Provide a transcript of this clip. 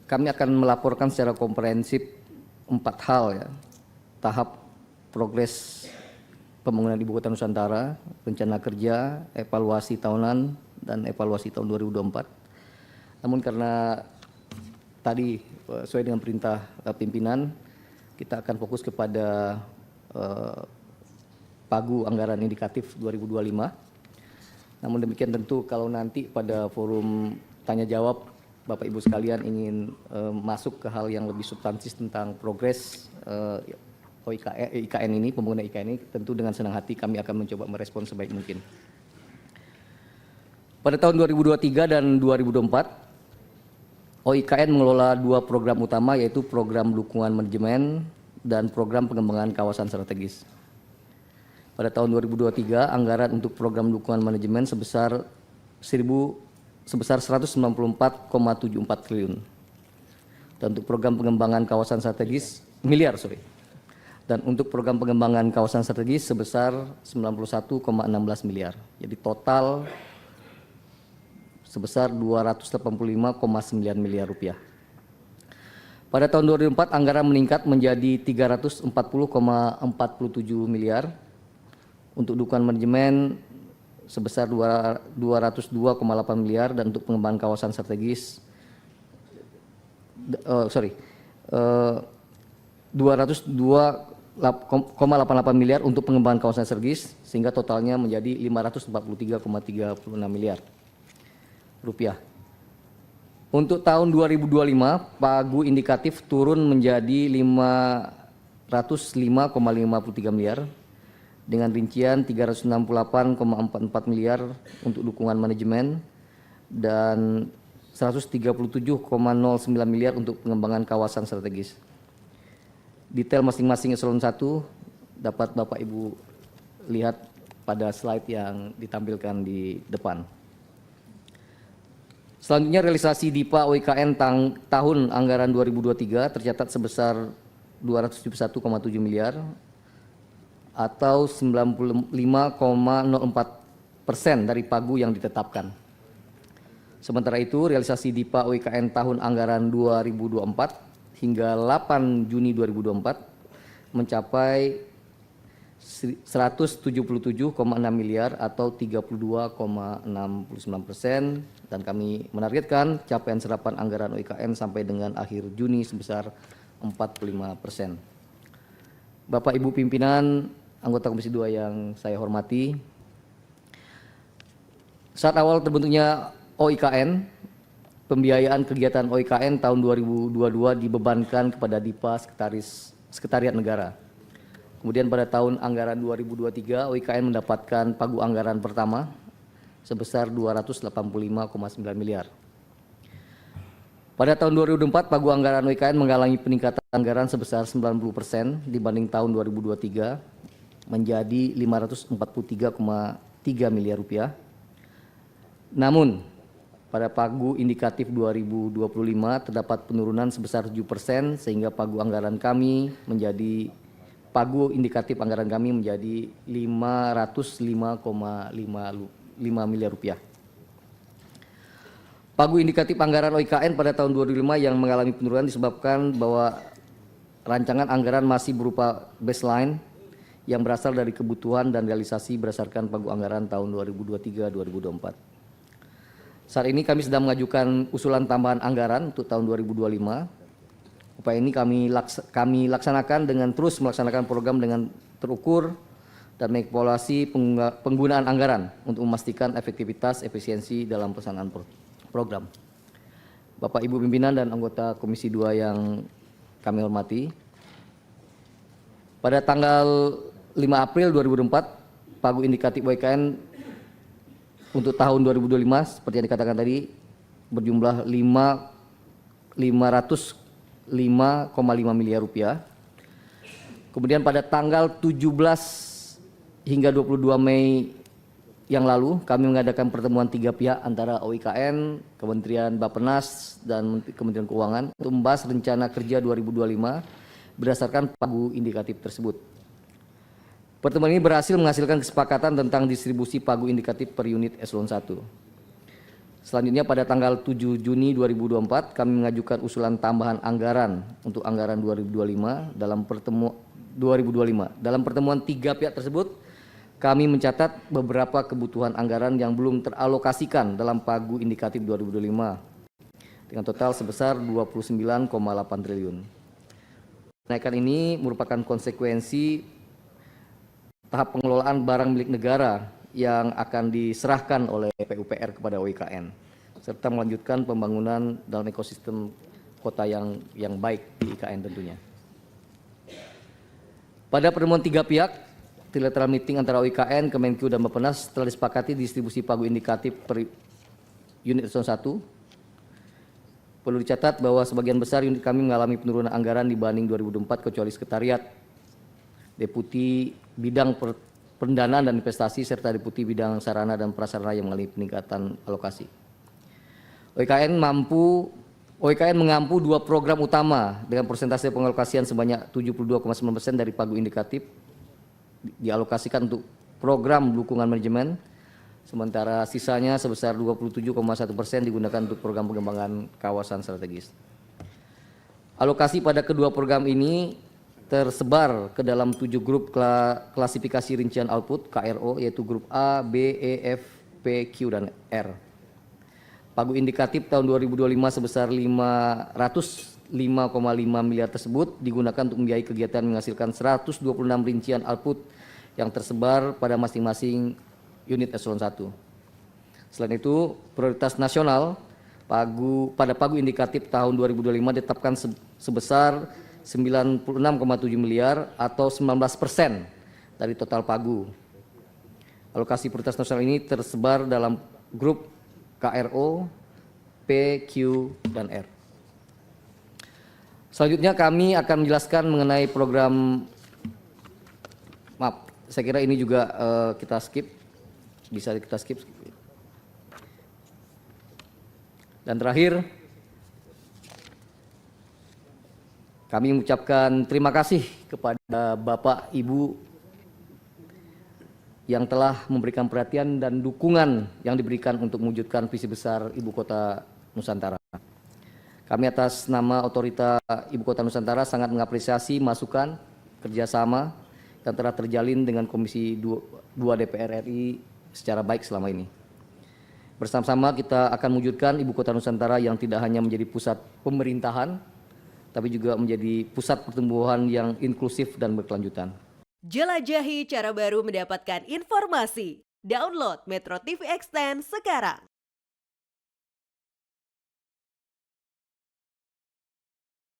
kami akan melaporkan secara komprehensif 4 hal ya. Tahap progres pembangunan Ibu Kota Nusantara, rencana kerja, evaluasi tahunan, dan evaluasi tahun 2024. Namun karena tadi sesuai dengan perintah pimpinan, kita akan fokus kepada pagu anggaran indikatif 2025. Namun demikian tentu kalau nanti pada forum tanya jawab Bapak Ibu sekalian ingin masuk ke hal yang lebih substansis tentang progres IKN ini, pembangunan IKN ini, tentu dengan senang hati kami akan mencoba merespon sebaik mungkin. Pada tahun 2023 dan 2024, OIKN mengelola 2 program utama, yaitu program dukungan manajemen dan program pengembangan kawasan strategis. Pada tahun 2023, anggaran untuk program dukungan manajemen sebesar 194,74 triliun. Dan untuk program pengembangan kawasan strategis, dan untuk program pengembangan kawasan strategis sebesar 91,16 miliar. Jadi total sebesar 285,9 miliar rupiah. Pada tahun 2004 anggaran meningkat menjadi 340,47 miliar, untuk dukungan manajemen sebesar 202,8 miliar, dan untuk pengembangan kawasan strategis 202,88 miliar untuk pengembangan kawasan strategis, sehingga totalnya menjadi 543,36 miliar rupiah. Untuk tahun 2025, pagu indikatif turun menjadi 505,53 miliar, dengan rincian 368,44 miliar untuk dukungan manajemen dan 137,09 miliar untuk pengembangan kawasan strategis. Detail masing-masing eselon 1 dapat Bapak Ibu lihat pada slide yang ditampilkan di depan. Selanjutnya, realisasi DIPA OIKN tahun anggaran 2023 tercatat sebesar 271,7 miliar atau 95,04% dari pagu yang ditetapkan. Sementara itu, realisasi DIPA OIKN tahun anggaran 2024 hingga 8 Juni 2024 mencapai 177,6 miliar atau 32,69%, dan kami menargetkan capaian serapan anggaran OIKN sampai dengan akhir Juni sebesar 45%. Bapak Ibu pimpinan, anggota Komisi 2 yang saya hormati, saat awal terbentuknya OIKN, pembiayaan kegiatan OIKN tahun 2022 dibebankan kepada DIPA Sekretariat Negara. Kemudian pada tahun anggaran 2023, OIKN mendapatkan pagu anggaran pertama sebesar 285,9 miliar. Pada tahun 2024, pagu anggaran OIKN mengalami peningkatan anggaran sebesar 90% dibanding tahun 2023 menjadi 543,3 miliar rupiah. Namun, pada pagu indikatif 2025 terdapat penurunan sebesar 7%, sehingga pagu indikatif anggaran kami menjadi 505,55 miliar rupiah. Pagu indikatif anggaran OIKN pada tahun 2025 yang mengalami penurunan disebabkan bahwa rancangan anggaran masih berupa baseline yang berasal dari kebutuhan dan realisasi berdasarkan pagu anggaran tahun 2023-2024. Saat ini kami sedang mengajukan usulan tambahan anggaran untuk tahun 2025. Upaya ini kami laksanakan dengan terus melaksanakan program dengan terukur dan mengevaluasi penggunaan anggaran untuk memastikan efektivitas efisiensi dalam pelaksanaan program. Bapak Ibu pimpinan dan anggota Komisi 2 yang kami hormati, pada tanggal 5 April 2024, pagu indikatif OIKN untuk tahun 2025 seperti yang dikatakan tadi berjumlah 505,5 miliar rupiah. Kemudian pada tanggal 17 hingga 22 Mei yang lalu kami mengadakan pertemuan 3 pihak antara OIKN, Kementerian Bappenas, dan Kementerian Keuangan untuk membahas rencana kerja 2025 berdasarkan pagu indikatif tersebut. Pertemuan ini berhasil menghasilkan kesepakatan tentang distribusi pagu indikatif per unit eselon 1. Selanjutnya pada tanggal 7 Juni 2024 kami mengajukan usulan tambahan anggaran untuk anggaran 2025 dalam pertemuan tiga pihak tersebut kami mencatat beberapa kebutuhan anggaran yang belum teralokasikan dalam pagu indikatif 2025 dengan total sebesar 29,8 triliun. Kenaikan ini merupakan konsekuensi tahap pengelolaan barang milik negara yang akan diserahkan oleh PUPR kepada OIKN, serta melanjutkan pembangunan dalam ekosistem kota yang baik di IKN tentunya. Pada pertemuan tiga pihak, trilateral meeting antara OIKN, Kemenkyu, dan Bappenas telah disepakati distribusi pagu indikatif per unit eselon 1. Perlu dicatat bahwa sebagian besar unit kami mengalami penurunan anggaran dibanding 2024 kecuali sekretariat, deputi bidang pendanaan dan investasi, serta deputi bidang sarana dan prasarana yang mengalami peningkatan alokasi. OIKN mengampu dua program utama dengan persentase pengalokasian sebanyak 72,9% dari pagu indikatif dialokasikan untuk program dukungan manajemen, sementara sisanya sebesar 27,1% digunakan untuk program pengembangan kawasan strategis. Alokasi pada kedua program ini tersebar ke dalam 7 grup klasifikasi rincian output KRO, yaitu grup A, B, E, F, P, Q, dan R. Pagu indikatif tahun 2025 sebesar 505,5 miliar tersebut digunakan untuk membiayai kegiatan menghasilkan 126 rincian output yang tersebar pada masing-masing unit eselon 1. Selain itu, prioritas nasional pada pagu indikatif tahun 2025 ditetapkan sebesar 96,7 miliar atau 19% dari total pagu. Alokasi prioritas nasional ini tersebar dalam grup KRO, P, Q, dan R. Selanjutnya kami akan menjelaskan mengenai program, saya kira ini juga kita skip, bisa kita skip. Dan terakhir, kami mengucapkan terima kasih kepada Bapak Ibu yang telah memberikan perhatian dan dukungan yang diberikan untuk mewujudkan visi besar Ibu Kota Nusantara. Kami atas nama Otorita Ibu Kota Nusantara sangat mengapresiasi masukan kerjasama yang telah terjalin dengan Komisi 2 DPR RI secara baik selama ini. Bersama-sama kita akan mewujudkan Ibu Kota Nusantara yang tidak hanya menjadi pusat pemerintahan, tapi juga menjadi pusat pertumbuhan yang inklusif dan berkelanjutan. Jelajahi cara baru mendapatkan informasi. Download Metro TV Extend sekarang.